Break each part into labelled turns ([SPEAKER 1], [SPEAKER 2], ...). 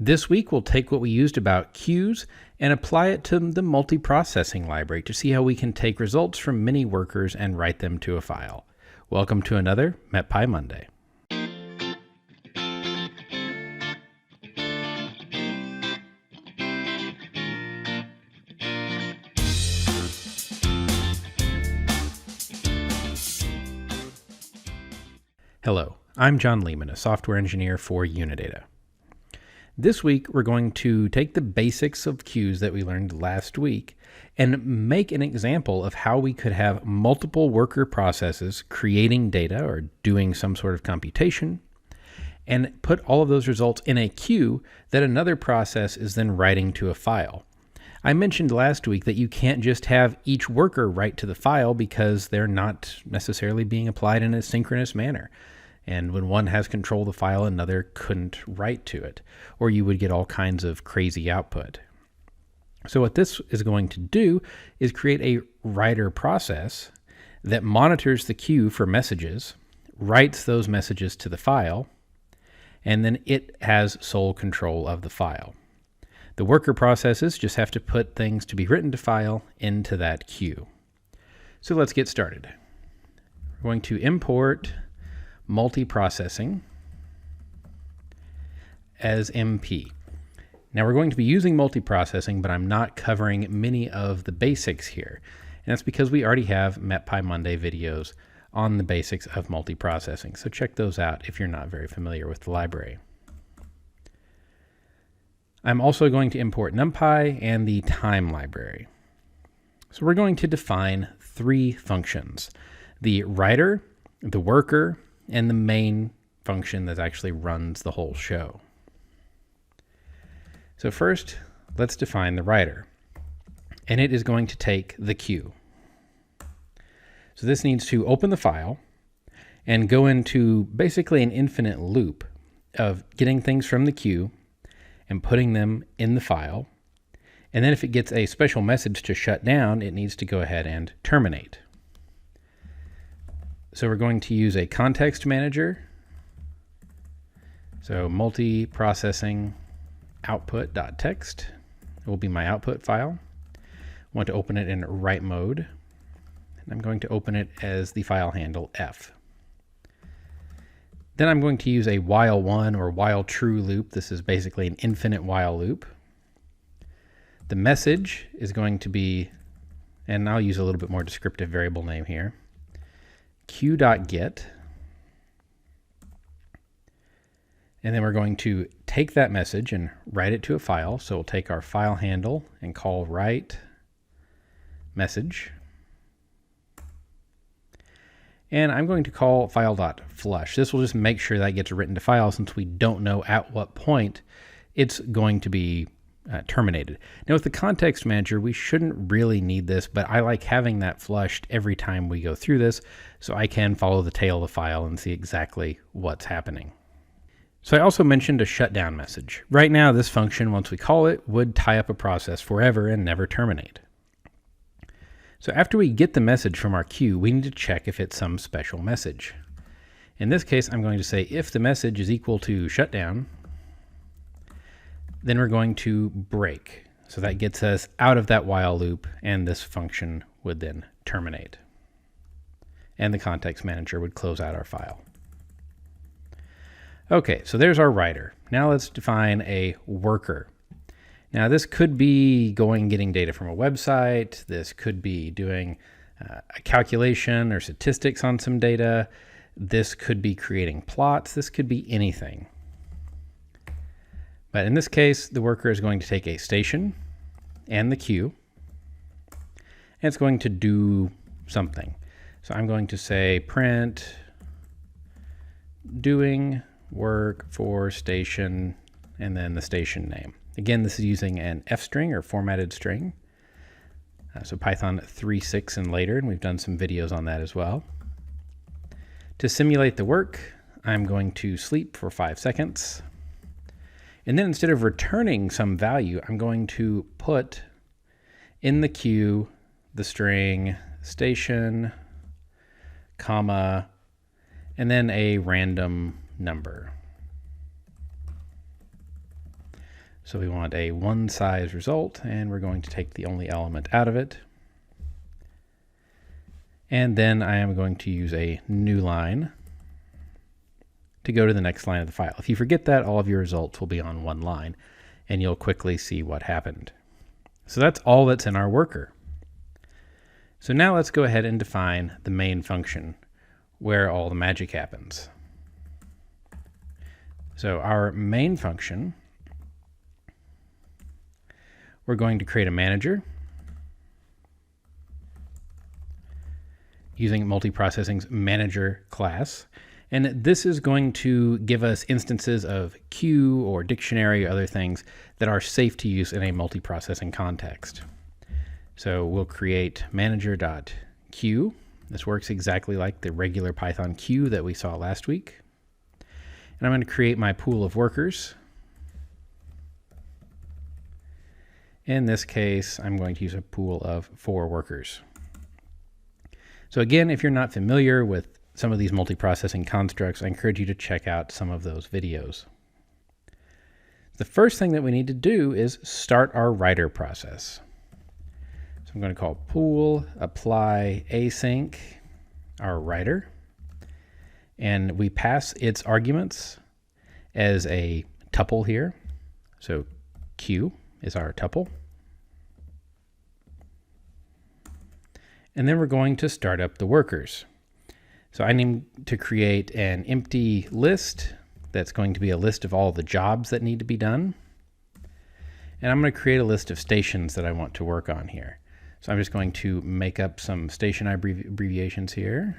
[SPEAKER 1] This week, we'll take what we used about queues and apply it to the multiprocessing library to see how we can take results from many workers and write them to a file. Welcome to another MetPy Monday. Hello, I'm John Lehman, a software engineer for Unidata. This week, we're going to take the basics of queues that we learned last week and make an example of how we could have multiple worker processes creating data or doing some sort of computation and put all of those results in a queue that another process is then writing to a file. I mentioned last week that you can't just have each worker write to the file because they're not necessarily being applied in a synchronous manner. And when one has control of the file, another couldn't write to it, or you would get all kinds of crazy output. So what this is going to do is create a writer process that monitors the queue for messages, writes those messages to the file, and then it has sole control of the file. The worker processes just have to put things to be written to file into that queue. So let's get started. We're going to import Multiprocessing as MP. Now we're going to be using multiprocessing, but I'm not covering many of the basics here. And that's because we already have MetPy Monday videos on the basics of multiprocessing. So check those out if you're not very familiar with the library. I'm also going to import NumPy and the time library. So we're going to define three functions: the writer, the worker, and the main function that actually runs the whole show. So first, let's define the writer. And it is going to take the queue. So this needs to open the file and go into basically an infinite loop of getting things from the queue and putting them in the file. And then if it gets a special message to shut down, it needs to go ahead and terminate. So we're going to use a context manager. So multiprocessing output.txt will be my output file. I want to open it in write mode. And I'm going to open it as the file handle f. Then I'm going to use a while one or while true loop. This is basically an infinite while loop. The message is going to be, and I'll use a little bit more descriptive variable name here, queue.get, and then we're going to take that message and write it to a file. So we'll take our file handle and call write message, and I'm going to call file.flush. This will just make sure that gets written to file since we don't know at what point it's going to be terminated. Now with the context manager, we shouldn't really need this, but I like having that flushed every time we go through this so I can follow the tail of the file and see exactly what's happening. So I also mentioned a shutdown message. Right now, this function, once we call it, would tie up a process forever and never terminate. So after we get the message from our queue, we need to check if it's some special message. In this case, I'm going to say if the message is equal to shutdown, then we're going to break. So that gets us out of that while loop, and this function would then terminate. And the context manager would close out our file. Okay, so there's our writer. Now let's define a worker. Now this could be getting data from a website. This could be doing a calculation or statistics on some data. This could be creating plots. This could be anything. But in this case, the worker is going to take a station and the queue, and it's going to do something. So I'm going to say print doing work for station, and then the station name. Again, this is using an F string or formatted string. So Python 3.6 and later, and we've done some videos on that as well. To simulate the work, I'm going to sleep for 5 seconds. And then instead of returning some value, I'm going to put in the queue the string station, comma, and then a random number. So we want a one size result, and we're going to take the only element out of it. And then I am going to use a new line to go to the next line of the file. If you forget that, all of your results will be on one line, and you'll quickly see what happened. So that's all that's in our worker. So now let's go ahead and define the main function, where all the magic happens. So our main function, we're going to create a manager using Multiprocessing's manager class. And this is going to give us instances of queue or dictionary or other things that are safe to use in a multiprocessing context. So we'll create manager.queue. This works exactly like the regular Python queue that we saw last week. And I'm going to create my pool of workers. In this case, I'm going to use a pool of 4 workers. So again, if you're not familiar with some of these multiprocessing constructs, I encourage you to check out some of those videos. The first thing that we need to do is start our writer process. So I'm going to call pool apply async our writer, and we pass its arguments as a tuple here. So Q is our tuple. And then we're going to start up the workers. So I need to create an empty list that's going to be a list of all the jobs that need to be done. And I'm going to create a list of stations that I want to work on here. So I'm just going to make up some station abbreviations here.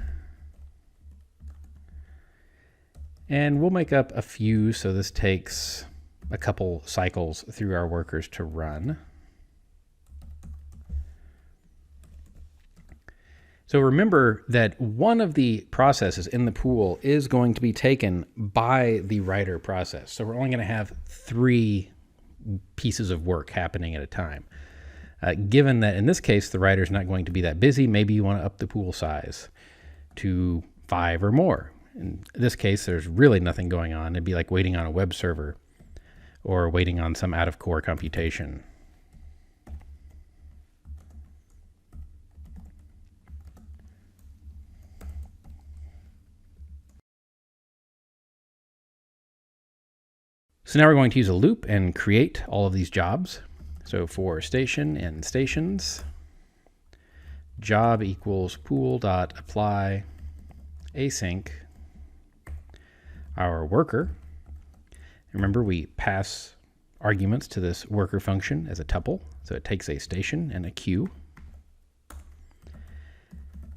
[SPEAKER 1] And we'll make up a few, so this takes a couple cycles through our workers to run. So remember that one of the processes in the pool is going to be taken by the writer process. So we're only going to have 3 pieces of work happening at a time. Given that in this case, the writer is not going to be that busy, maybe you want to up the pool size to 5 or more. In this case, there's really nothing going on. It'd be like waiting on a web server or waiting on some out-of-core computation. So now we're going to use a loop and create all of these jobs. So for station and stations, job equals pool.apply async our worker. Remember, we pass arguments to this worker function as a tuple. So it takes a station and a queue.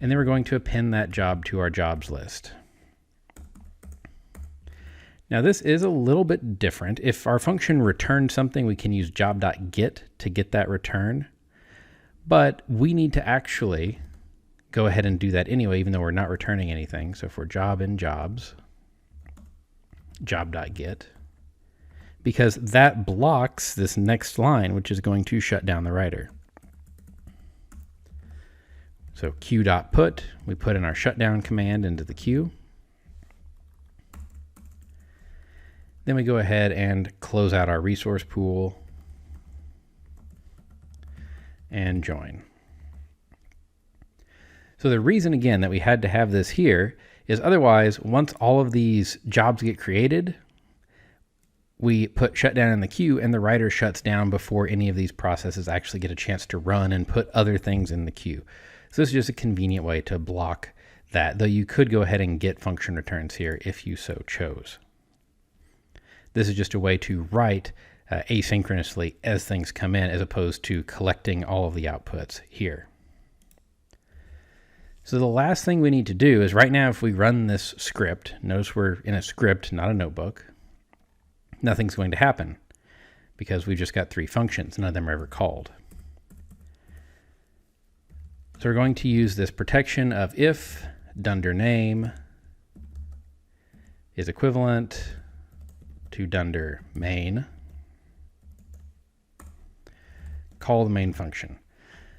[SPEAKER 1] And then we're going to append that job to our jobs list. Now this is a little bit different. If our function returns something, we can use job.get to get that return. But we need to actually go ahead and do that anyway, even though we're not returning anything. So for job in jobs, job.get, because that blocks this next line, which is going to shut down the writer. So queue.put, we put in our shutdown command into the queue. Then we go ahead and close out our resource pool and join. So the reason, again, that we had to have this here is otherwise, once all of these jobs get created, we put shutdown in the queue and the writer shuts down before any of these processes actually get a chance to run and put other things in the queue. So this is just a convenient way to block that, though you could go ahead and get function returns here if you so chose. This is just a way to write asynchronously as things come in, as opposed to collecting all of the outputs here. So the last thing we need to do is, right now if we run this script, notice we're in a script, not a notebook, nothing's going to happen because we've just got 3 functions. None of them are ever called. So we're going to use this protection of if dunder name is equivalent to dunder main, call the main function.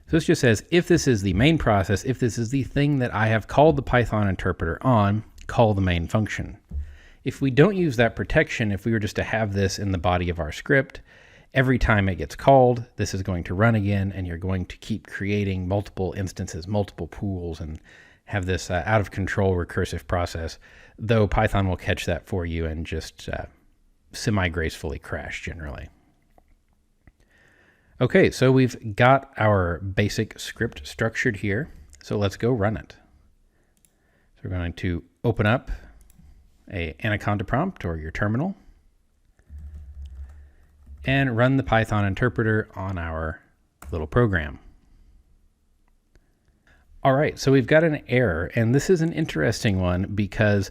[SPEAKER 1] So this just says, if this is the main process, if this is the thing that I have called the Python interpreter on, call the main function. If we don't use that protection, if we were just to have this in the body of our script Every time it gets called, this is going to run again, and you're going to keep creating multiple instances, multiple pools, and have this out of control recursive process, though Python will catch that for you and just semi-gracefully crash generally. Okay, so we've got our basic script structured here, so let's go run it. So we're going to open up a Anaconda prompt or your terminal and run the Python interpreter on our little program. All right, so we've got an error, and this is an interesting one because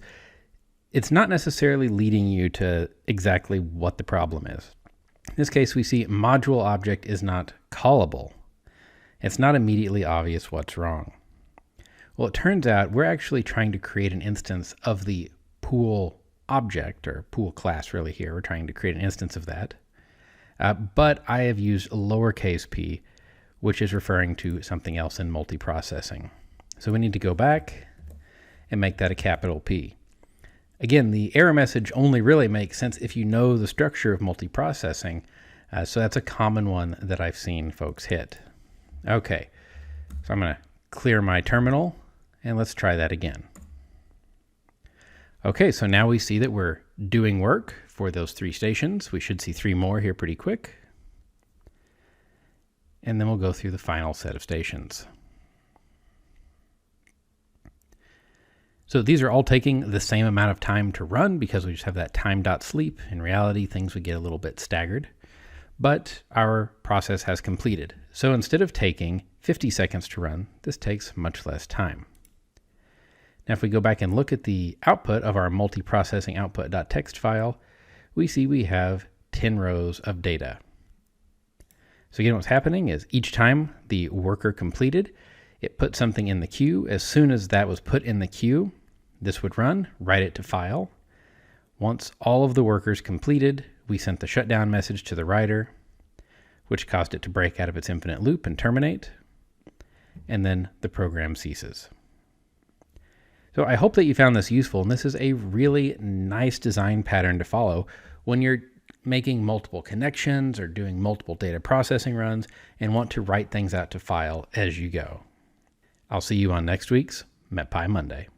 [SPEAKER 1] it's not necessarily leading you to exactly what the problem is. In this case, we see module object is not callable. It's not immediately obvious what's wrong. Well, it turns out we're actually trying to create an instance of the pool object, or pool class really here. We're trying to create an instance of that. But I have used lowercase p, which is referring to something else in multiprocessing. So we need to go back and make that a capital P. Again, the error message only really makes sense if you know the structure of multiprocessing. So that's a common one that I've seen folks hit. Okay, so I'm going to clear my terminal and let's try that again. Okay, so now we see that we're doing work for those 3 stations. We should see 3 more here pretty quick. And then we'll go through the final set of stations. So these are all taking the same amount of time to run because we just have that time.sleep. In reality, things would get a little bit staggered, but our process has completed. So instead of taking 50 seconds to run, this takes much less time. Now, if we go back and look at the output of our multiprocessing output.txt file, we see we have 10 rows of data. So again, what's happening is each time the worker completed, it put something in the queue. As soon as that was put in the queue, this would run, write it to file. Once all of the workers completed, we sent the shutdown message to the writer, which caused it to break out of its infinite loop and terminate, and then the program ceases. So I hope that you found this useful, and this is a really nice design pattern to follow when you're making multiple connections or doing multiple data processing runs and want to write things out to file as you go. I'll see you on next week's MetPy Monday.